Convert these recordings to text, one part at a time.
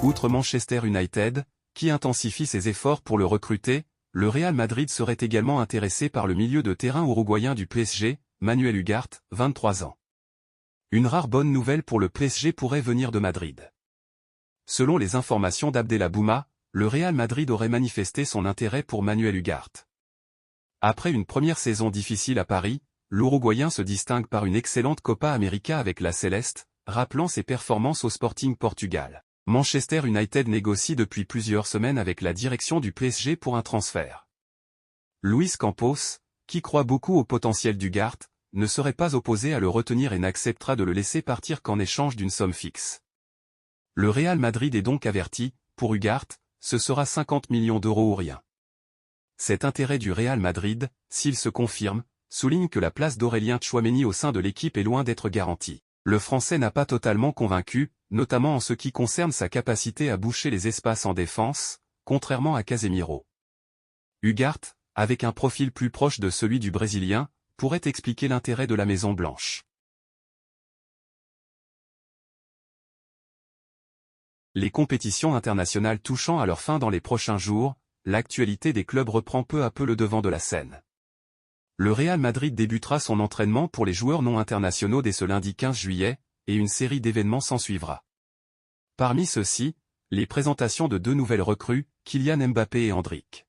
Outre Manchester United, qui intensifie ses efforts pour le recruter, le Real Madrid serait également intéressé par le milieu de terrain uruguayen du PSG, Manuel Ugarte, 23 ans. Une rare bonne nouvelle pour le PSG pourrait venir de Madrid. Selon les informations d'Abdel Abouma, le Real Madrid aurait manifesté son intérêt pour Manuel Ugarte. Après une première saison difficile à Paris, l'Uruguayen se distingue par une excellente Copa América avec la Céleste, rappelant ses performances au Sporting Portugal. Manchester United négocie depuis plusieurs semaines avec la direction du PSG pour un transfert. Luis Campos, qui croit beaucoup au potentiel d'Ugarte, ne serait pas opposé à le retenir et n'acceptera de le laisser partir qu'en échange d'une somme fixe. Le Real Madrid est donc averti, pour Ugarte, ce sera 50 millions d'euros ou rien. Cet intérêt du Real Madrid, s'il se confirme, souligne que la place d'Aurélien Tchouaméni au sein de l'équipe est loin d'être garantie. Le Français n'a pas totalement convaincu, notamment en ce qui concerne sa capacité à boucher les espaces en défense, contrairement à Casemiro. Ugarte, avec un profil plus proche de celui du Brésilien, pourrait expliquer l'intérêt de la Maison Blanche. Les compétitions internationales touchant à leur fin dans les prochains jours, l'actualité des clubs reprend peu à peu le devant de la scène. Le Real Madrid débutera son entraînement pour les joueurs non internationaux dès ce lundi 15 juillet, et une série d'événements s'ensuivra. Parmi ceux-ci, les présentations de deux nouvelles recrues, Kylian Mbappé et Endrick.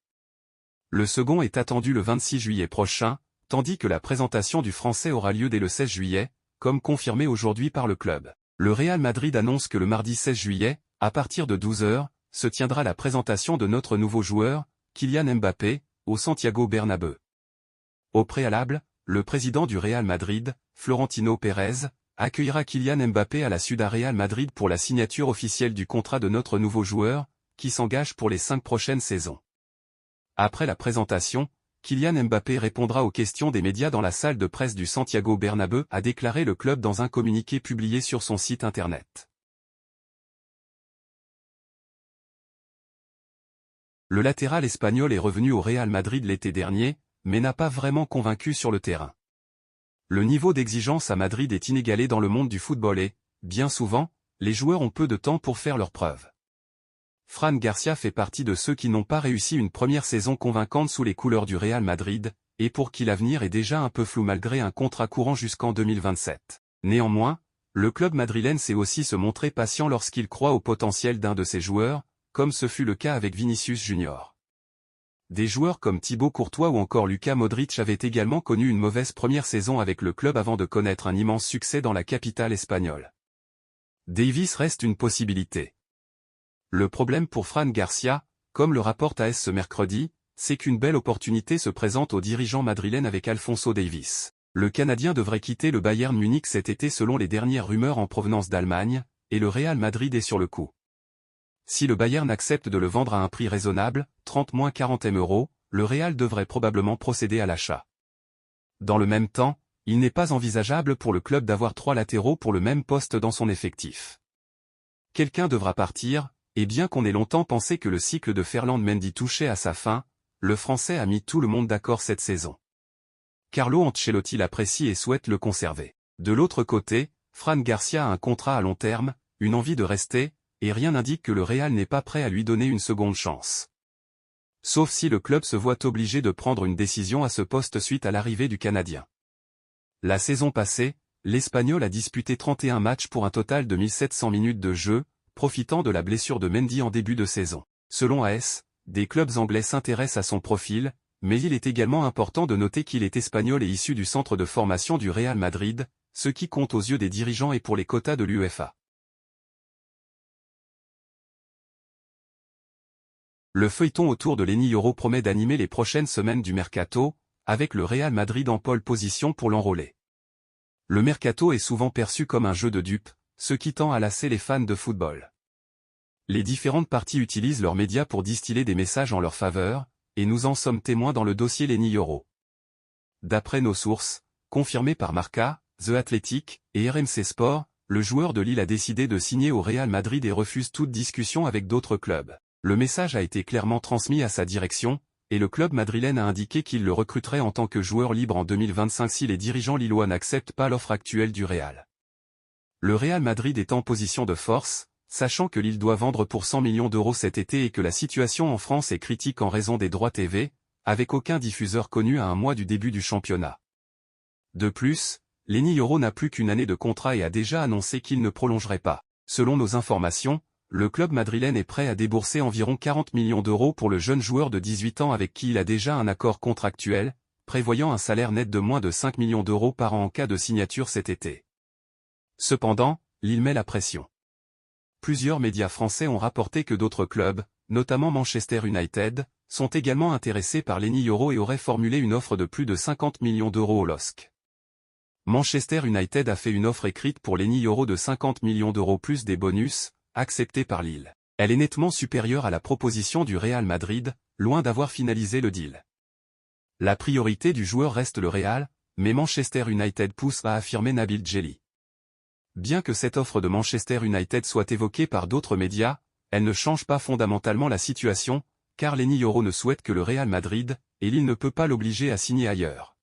Le second est attendu le 26 juillet prochain, tandis que la présentation du Français aura lieu dès le 16 juillet, comme confirmé aujourd'hui par le club. Le Real Madrid annonce que le mardi 16 juillet, à partir de 12 h, se tiendra la présentation de notre nouveau joueur, Kylian Mbappé, au Santiago Bernabéu. Au préalable, le président du Real Madrid, Florentino Pérez, accueillera Kylian Mbappé à la Ciudad Real Madrid pour la signature officielle du contrat de notre nouveau joueur, qui s'engage pour les 5 prochaines saisons. Après la présentation, Kylian Mbappé répondra aux questions des médias dans la salle de presse du Santiago Bernabéu, a déclaré le club dans un communiqué publié sur son site internet. Le latéral espagnol est revenu au Real Madrid l'été dernier, mais n'a pas vraiment convaincu sur le terrain. Le niveau d'exigence à Madrid est inégalé dans le monde du football et, bien souvent, les joueurs ont peu de temps pour faire leurs preuves. Fran Garcia fait partie de ceux qui n'ont pas réussi une première saison convaincante sous les couleurs du Real Madrid, et pour qui l'avenir est déjà un peu flou malgré un contrat courant jusqu'en 2027. Néanmoins, le club madrilène sait aussi se montrer patient lorsqu'il croit au potentiel d'un de ses joueurs, comme ce fut le cas avec Vinicius Junior. Des joueurs comme Thibaut Courtois ou encore Luka Modric avaient également connu une mauvaise première saison avec le club avant de connaître un immense succès dans la capitale espagnole. Davies reste une possibilité. Le problème pour Fran Garcia, comme le rapporte AS ce mercredi, c'est qu'une belle opportunité se présente aux dirigeants madrilènes avec Alphonso Davies. Le Canadien devrait quitter le Bayern Munich cet été selon les dernières rumeurs en provenance d'Allemagne, et le Real Madrid est sur le coup. Si le Bayern accepte de le vendre à un prix raisonnable, 30-40 M €, le Real devrait probablement procéder à l'achat. Dans le même temps, il n'est pas envisageable pour le club d'avoir 3 latéraux pour le même poste dans son effectif. Quelqu'un devra partir, et bien qu'on ait longtemps pensé que le cycle de Ferland Mendy touchait à sa fin, le Français a mis tout le monde d'accord cette saison. Carlo Ancelotti l'apprécie et souhaite le conserver. De l'autre côté, Fran Garcia a un contrat à long terme, une envie de rester, et rien n'indique que le Real n'est pas prêt à lui donner une seconde chance. Sauf si le club se voit obligé de prendre une décision à ce poste suite à l'arrivée du Canadien. La saison passée, l'Espagnol a disputé 31 matchs pour un total de 1700 minutes de jeu, profitant de la blessure de Mendy en début de saison. Selon AS, des clubs anglais s'intéressent à son profil, mais il est également important de noter qu'il est espagnol et issu du centre de formation du Real Madrid, ce qui compte aux yeux des dirigeants et pour les quotas de l'UEFA. Le feuilleton autour de Lenny Yoro promet d'animer les prochaines semaines du mercato, avec le Real Madrid en pole position pour l'enrôler. Le mercato est souvent perçu comme un jeu de dupes, ce qui tend à lasser les fans de football. Les différentes parties utilisent leurs médias pour distiller des messages en leur faveur, et nous en sommes témoins dans le dossier Lenny Yoro. D'après nos sources, confirmées par Marca, The Athletic et RMC Sport, le joueur de Lille a décidé de signer au Real Madrid et refuse toute discussion avec d'autres clubs. Le message a été clairement transmis à sa direction, et le club madrilène a indiqué qu'il le recruterait en tant que joueur libre en 2025 si les dirigeants lillois n'acceptent pas l'offre actuelle du Real. Le Real Madrid est en position de force, sachant que Lille doit vendre pour 100 millions d'euros cet été et que la situation en France est critique en raison des droits TV, avec aucun diffuseur connu à un mois du début du championnat. De plus, Lenny Yoro n'a plus qu'une année de contrat et a déjà annoncé qu'il ne prolongerait pas. Selon nos informations, le club madrilène est prêt à débourser environ 40 millions d'euros pour le jeune joueur de 18 ans avec qui il a déjà un accord contractuel, prévoyant un salaire net de moins de 5 millions d'euros par an en cas de signature cet été. Cependant, Lille met la pression. Plusieurs médias français ont rapporté que d'autres clubs, notamment Manchester United, sont également intéressés par Lenny Yoro et auraient formulé une offre de plus de 50 millions d'euros au LOSC. Manchester United a fait une offre écrite pour Lenny Yoro de 50 millions d'euros plus des bonus, acceptée par Lille. Elle est nettement supérieure à la proposition du Real Madrid, loin d'avoir finalisé le deal. La priorité du joueur reste le Real, mais Manchester United pousse à affirmer Nabil Djelli. Bien que cette offre de Manchester United soit évoquée par d'autres médias, elle ne change pas fondamentalement la situation, car Lenny Yoro ne souhaite que le Real Madrid, et Lille ne peut pas l'obliger à signer ailleurs.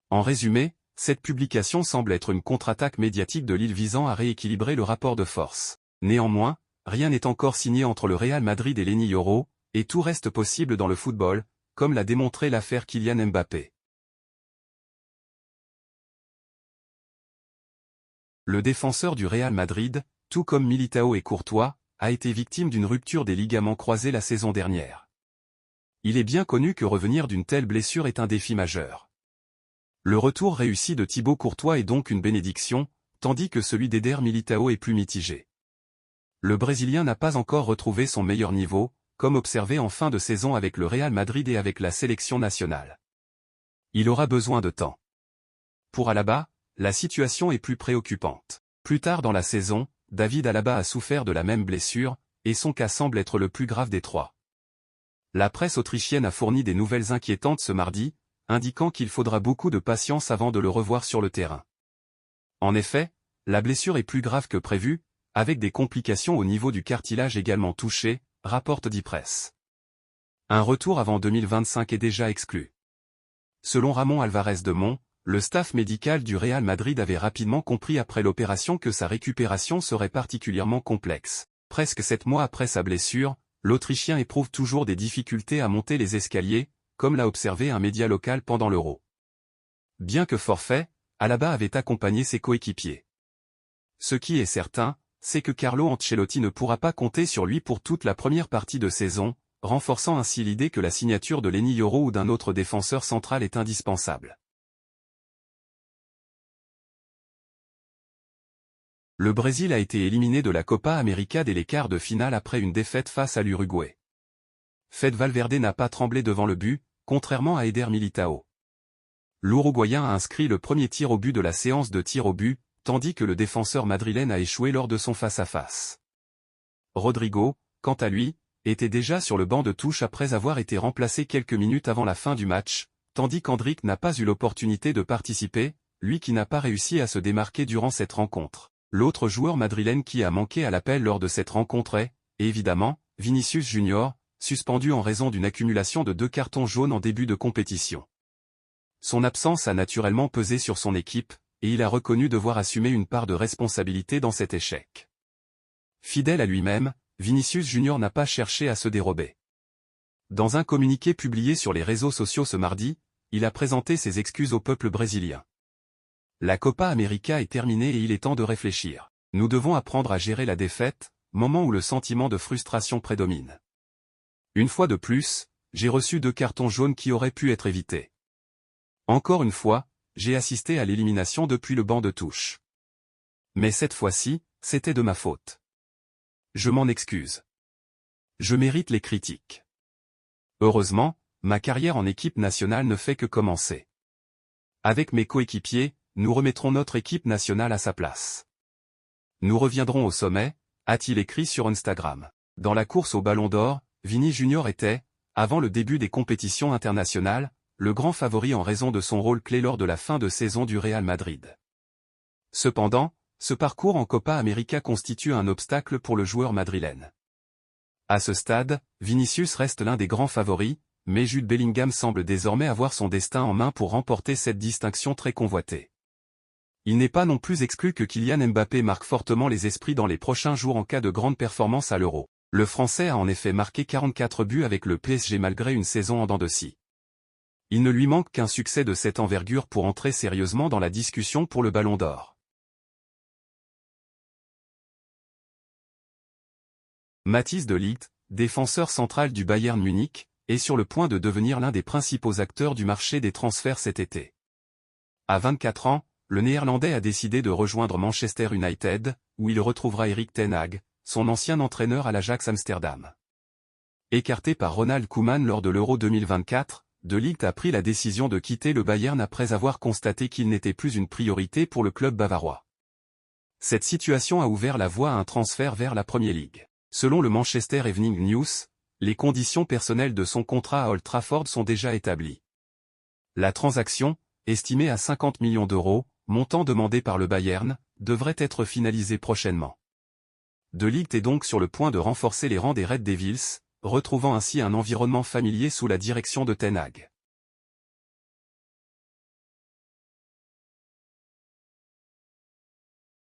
En résumé, cette publication semble être une contre-attaque médiatique de Lille visant à rééquilibrer le rapport de force. Néanmoins, rien n'est encore signé entre le Real Madrid et Lenny Yoro, et tout reste possible dans le football, comme l'a démontré l'affaire Kylian Mbappé. Le défenseur du Real Madrid, tout comme Militao et Courtois, a été victime d'une rupture des ligaments croisés la saison dernière. Il est bien connu que revenir d'une telle blessure est un défi majeur. Le retour réussi de Thibaut Courtois est donc une bénédiction, tandis que celui d'Eder Militao est plus mitigé. Le Brésilien n'a pas encore retrouvé son meilleur niveau, comme observé en fin de saison avec le Real Madrid et avec la sélection nationale. Il aura besoin de temps. Pour Alaba, la situation est plus préoccupante. Plus tard dans la saison, David Alaba a souffert de la même blessure, et son cas semble être le plus grave des trois. La presse autrichienne a fourni des nouvelles inquiétantes ce mardi, indiquant qu'il faudra beaucoup de patience avant de le revoir sur le terrain. En effet, la blessure est plus grave que prévu, avec des complications au niveau du cartilage également touché, rapporte Die Presse. Un retour avant 2025 est déjà exclu. Selon Ramon Alvarez de Mont, le staff médical du Real Madrid avait rapidement compris après l'opération que sa récupération serait particulièrement complexe. Presque 7 mois après sa blessure, l'Autrichien éprouve toujours des difficultés à monter les escaliers, comme l'a observé un média local pendant l'Euro. Bien que forfait, Alaba avait accompagné ses coéquipiers. Ce qui est certain, c'est que Carlo Ancelotti ne pourra pas compter sur lui pour toute la première partie de saison, renforçant ainsi l'idée que la signature de Lenny Yoro ou d'un autre défenseur central est indispensable. Le Brésil a été éliminé de la Copa América dès les quarts de finale après une défaite face à l'Uruguay. Fede Valverde n'a pas tremblé devant le but, contrairement à Eder Militao. L'Uruguayen a inscrit le premier tir au but de la séance de tir au but, tandis que le défenseur madrilène a échoué lors de son face-à-face. Rodrigo, quant à lui, était déjà sur le banc de touche après avoir été remplacé quelques minutes avant la fin du match, tandis qu'Endrick n'a pas eu l'opportunité de participer, lui qui n'a pas réussi à se démarquer durant cette rencontre. L'autre joueur madrilène qui a manqué à l'appel lors de cette rencontre est, évidemment, Vinicius Junior, suspendu en raison d'une accumulation de 2 cartons jaunes en début de compétition. Son absence a naturellement pesé sur son équipe, et il a reconnu devoir assumer une part de responsabilité dans cet échec. Fidèle à lui-même, Vinicius Junior n'a pas cherché à se dérober. Dans un communiqué publié sur les réseaux sociaux ce mardi, il a présenté ses excuses au peuple brésilien. La Copa América est terminée et il est temps de réfléchir. Nous devons apprendre à gérer la défaite, moment où le sentiment de frustration prédomine. Une fois de plus, j'ai reçu 2 cartons jaunes qui auraient pu être évités. Encore une fois, j'ai assisté à l'élimination depuis le banc de touche. Mais cette fois-ci, c'était de ma faute. Je m'en excuse. Je mérite les critiques. Heureusement, ma carrière en équipe nationale ne fait que commencer. Avec mes coéquipiers, nous remettrons notre équipe nationale à sa place. Nous reviendrons au sommet, a-t-il écrit sur Instagram. Dans la course au Ballon d'Or, Vini Junior était, avant le début des compétitions internationales, le grand favori en raison de son rôle clé lors de la fin de saison du Real Madrid. Cependant, ce parcours en Copa América constitue un obstacle pour le joueur madrilène. À ce stade, Vinicius reste l'un des grands favoris, mais Jude Bellingham semble désormais avoir son destin en main pour remporter cette distinction très convoitée. Il n'est pas non plus exclu que Kylian Mbappé marque fortement les esprits dans les prochains jours en cas de grande performance à l'Euro. Le Français a en effet marqué 44 buts avec le PSG malgré une saison en dents de scie. Il ne lui manque qu'un succès de cette envergure pour entrer sérieusement dans la discussion pour le Ballon d'Or. Matthijs de Ligt, défenseur central du Bayern Munich, est sur le point de devenir l'un des principaux acteurs du marché des transferts cet été. À 24 ans, le Néerlandais a décidé de rejoindre Manchester United, où il retrouvera Erik ten Hag, son ancien entraîneur à l'Ajax Amsterdam. Écarté par Ronald Koeman lors de l'Euro 2024, De Ligt a pris la décision de quitter le Bayern après avoir constaté qu'il n'était plus une priorité pour le club bavarois. Cette situation a ouvert la voie à un transfert vers la Premier League. Selon le Manchester Evening News, les conditions personnelles de son contrat à Old Trafford sont déjà établies. La transaction, estimée à 50 millions d'euros, montant demandé par le Bayern, devrait être finalisée prochainement. De Ligt est donc sur le point de renforcer les rangs des Red Devils, retrouvant ainsi un environnement familier sous la direction de Ten Hag.